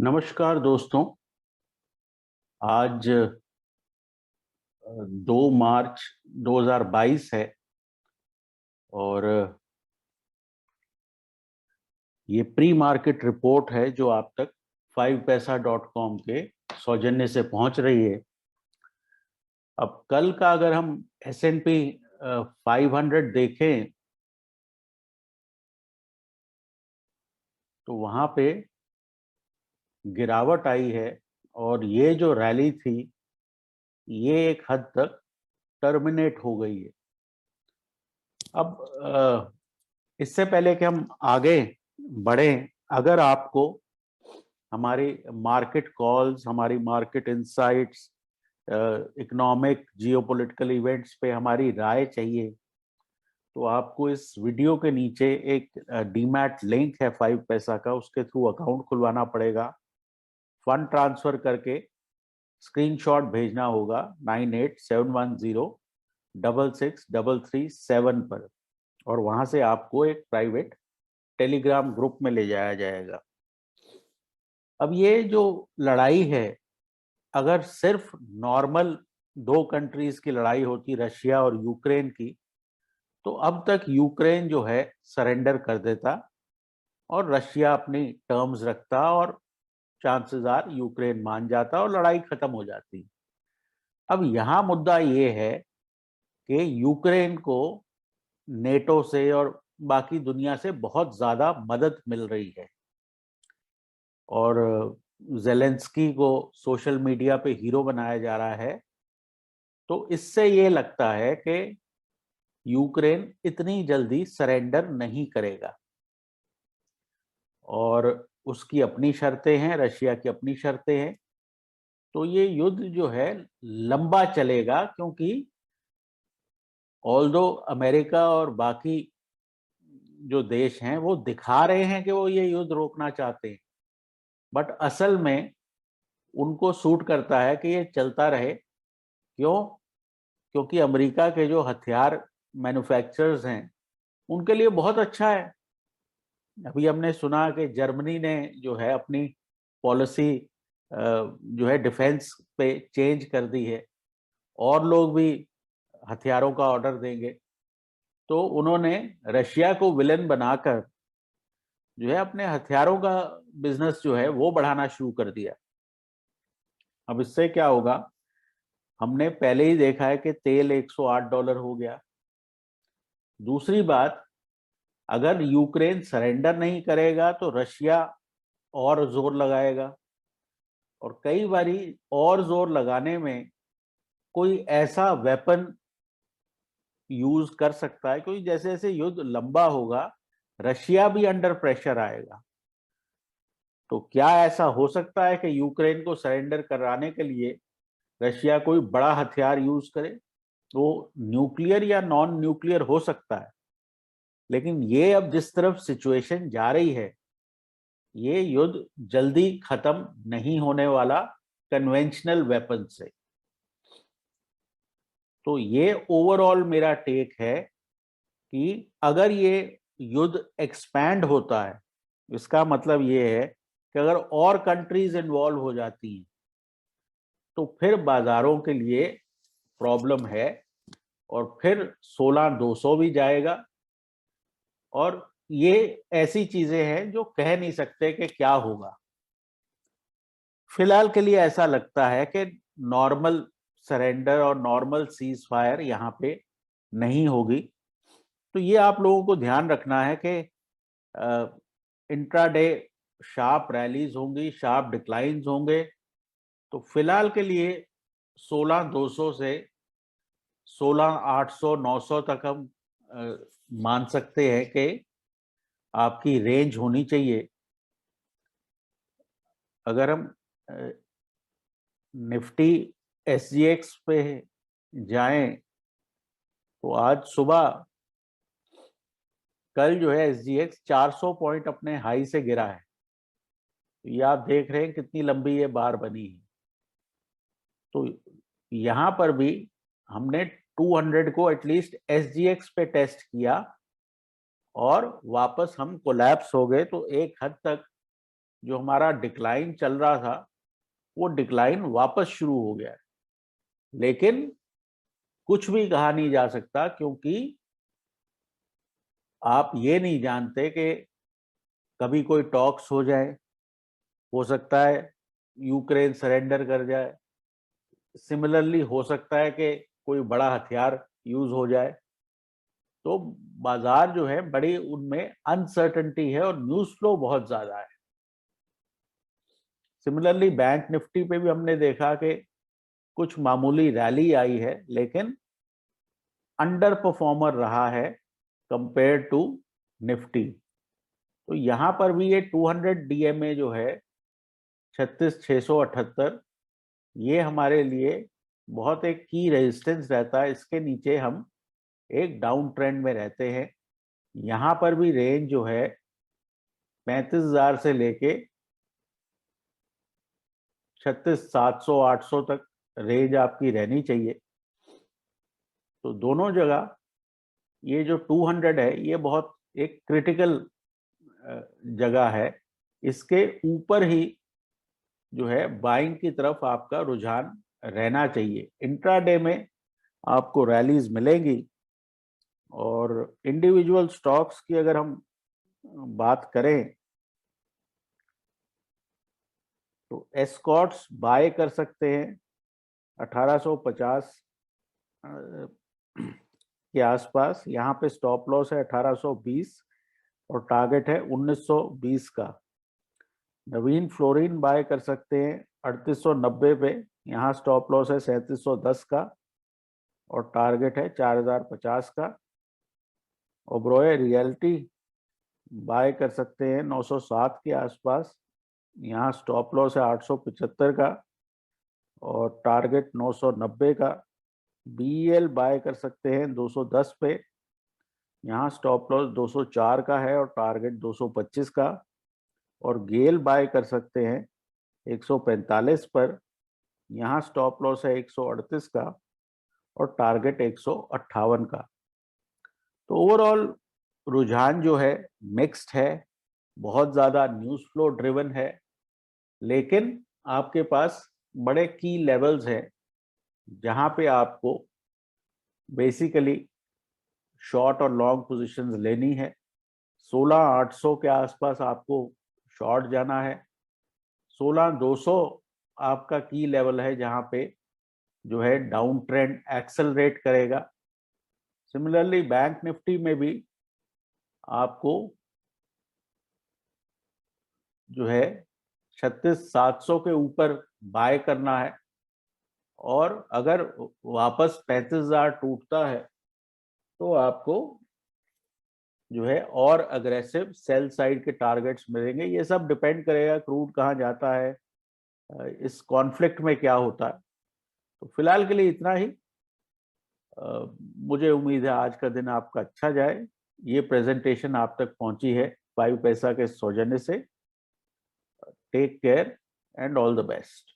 नमस्कार दोस्तों। आज 2 मार्च 2022 है और ये प्री मार्केट रिपोर्ट है जो आप तक 5paisa.com के सौजन्य से पहुंच रही है। अब कल का अगर हम S&P 500 देखें तो वहां पे गिरावट आई है और ये जो रैली थी ये एक हद तक टर्मिनेट हो गई है। अब इससे पहले कि हम आगे बढ़ें, अगर आपको हमारी मार्केट कॉल्स, हमारी market insights, economic geopolitical events पे हमारी राय चाहिए तो आपको इस वीडियो के नीचे एक डीमैट लिंक है 5पैसा का, उसके थ्रू अकाउंट खुलवाना पड़ेगा। फंड ट्रांसफर करके स्क्रीनशॉट भेजना होगा 9871066337 पर और वहां से आपको एक प्राइवेट टेलीग्राम ग्रुप में ले जाया जाएगा। अब ये जो लड़ाई है, अगर सिर्फ नॉर्मल 2 कंट्रीज की लड़ाई होती, रशिया और यूक्रेन की, तो अब तक यूक्रेन जो है सरेंडर कर देता और रशिया अपनी टर्म्स रखता और चांसेस आर यूक्रेन मान जाता और लड़ाई खत्म हो जाती। अब यहाँ मुद्दा ये है कि यूक्रेन को नेटो से और बाकी दुनिया से बहुत ज्यादा मदद मिल रही है और जेलेंस्की को सोशल मीडिया पे हीरो बनाया जा रहा है। तो इससे ये लगता है कि यूक्रेन इतनी जल्दी सरेंडर नहीं करेगा और उसकी अपनी शर्तें हैं, रशिया की अपनी शर्तें हैं। तो ये युद्ध जो है लंबा चलेगा, क्योंकि ऑल्दो अमेरिका और बाकी जो देश हैं वो दिखा रहे हैं कि वो ये युद्ध रोकना चाहते हैं, बट असल में उनको सूट करता है कि ये चलता रहे। क्यों? क्योंकि अमेरिका के जो हथियार मैन्युफैक्चरर्स हैं उनके लिए बहुत अच्छा है। अभी हमने सुना कि जर्मनी ने जो है अपनी पॉलिसी जो है डिफेंस पे चेंज कर दी है और लोग भी हथियारों का ऑर्डर देंगे। तो उन्होंने रशिया को विलन बनाकर जो है अपने हथियारों का बिजनेस जो है वो बढ़ाना शुरू कर दिया। अब इससे क्या होगा? हमने पहले ही देखा है कि तेल $108 हो गया। दूसरी बात, अगर यूक्रेन सरेंडर नहीं करेगा तो रशिया और जोर लगाएगा और कई बारी और जोर लगाने में कोई ऐसा वेपन यूज कर सकता है, क्योंकि जैसे जैसे युद्ध लंबा होगा रशिया भी अंडर प्रेशर आएगा। तो क्या ऐसा हो सकता है कि यूक्रेन को सरेंडर कराने के लिए रशिया कोई बड़ा हथियार यूज करे? तो न्यूक्लियर या नॉन न्यूक्लियर हो सकता है, लेकिन ये अब जिस तरफ सिचुएशन जा रही है ये युद्ध जल्दी खत्म नहीं होने वाला कन्वेंशनल वेपन से। तो ये ओवरऑल मेरा टेक है कि अगर ये युद्ध एक्सपैंड होता है, इसका मतलब ये है कि अगर और कंट्रीज इन्वॉल्व हो जाती हैं तो फिर बाजारों के लिए प्रॉब्लम है और फिर 16,200 भी जाएगा। और ये ऐसी चीजें हैं जो कह नहीं सकते कि क्या होगा। फिलहाल के लिए ऐसा लगता है कि नॉर्मल सरेंडर और नॉर्मल सीज फायर यहाँ पे नहीं होगी। तो ये आप लोगों को ध्यान रखना है कि इंट्राडे शार्प रैलीज होंगी, शार्प डिक्लाइंस होंगे। तो फिलहाल के लिए 16,200 से 16,800 900 तक हम मान सकते हैं कि आपकी रेंज होनी चाहिए। अगर हम निफ्टी SGX पे जाएं तो आज सुबह कल जो है SGX 400 पॉइंट अपने हाई से गिरा है। तो ये आप देख रहे हैं कितनी लंबी ये बार बनी है। तो यहाँ पर भी हमने 200 को एटलीस्ट SGX पे टेस्ट किया और वापस हम कोलैप्स हो गए। तो एक हद तक जो हमारा डिक्लाइन चल रहा था वो डिक्लाइन वापस शुरू हो गया है। लेकिन कुछ भी कहा नहीं जा सकता, क्योंकि आप ये नहीं जानते कि कभी कोई टॉक्स हो जाए, हो सकता है यूक्रेन सरेंडर कर जाए, सिमिलरली हो सकता है कि कोई बड़ा हथियार यूज हो जाए। तो बाजार जो है बड़ी उनमें अनसर्टेनिटी है और न्यूज फ्लो बहुत ज्यादा है। सिमिलरली बैंक निफ्टी पे भी हमने देखा कि कुछ मामूली रैली आई है, लेकिन अंडर परफॉर्मर रहा है कंपेयर टू निफ्टी। तो यहां पर भी ये 200 डीएमए जो है 36,678, ये हमारे लिए बहुत एक की रेजिस्टेंस रहता है। इसके नीचे हम एक डाउन ट्रेंड में रहते हैं। यहां पर भी रेंज जो है 35,000 से लेके 36,700 800 तक रेंज आपकी रहनी चाहिए। तो दोनों जगह ये जो 200 है ये बहुत एक क्रिटिकल जगह है। इसके ऊपर ही जो है बाइंग की तरफ आपका रुझान रहना चाहिए। इंट्राडे में आपको रैलीज मिलेंगी। और इंडिविजुअल स्टॉक्स की अगर हम बात करें तो एस्कॉर्ट्स बाय कर सकते हैं 1850 के आसपास। यहाँ पे स्टॉप लॉस है 1820 और टारगेट है 1920 का। नवीन फ्लोरिन बाय कर सकते हैं 3890 पे, यहाँ स्टॉप लॉस है 3710 का और टारगेट है 4050 का। ओबरॉय रियल्टी बाय कर सकते हैं 907 के आसपास, यहाँ स्टॉप लॉस है 875 का और टारगेट 990 का। बीईएल बाय कर सकते हैं 210 पे, यहाँ स्टॉप लॉस 204 का है और टारगेट 225 का। और गेल बाय कर सकते हैं 145 पर, यहाँ स्टॉप लॉस है 138 का और टारगेट 158 का। तो ओवरऑल रुझान जो है मिक्स्ड है, बहुत ज्यादा न्यूज फ्लो ड्रिवन है, लेकिन आपके पास बड़े की लेवल्स हैं जहां पे आपको बेसिकली शॉर्ट और लॉन्ग पोजीशंस लेनी है। 16,800 के आसपास आपको शॉर्ट जाना है। 16,200 आपका की लेवल है जहां पे जो है डाउन ट्रेंड एक्सेलरेट करेगा। सिमिलरली बैंक निफ्टी में भी आपको जो है 36,700 के ऊपर बाय करना है। और अगर वापस 35,000 टूटता है तो आपको जो है और अग्रेसिव सेल साइड के टारगेट्स मिलेंगे। ये सब डिपेंड करेगा क्रूड कहाँ जाता है, इस कॉन्फ्लिक्ट में क्या होता है। तो फिलहाल के लिए इतना ही। मुझे उम्मीद है आज का दिन आपका अच्छा जाए। ये प्रेजेंटेशन आप तक पहुंची है 5 पैसा के सौजन्य से। Take care and all the best.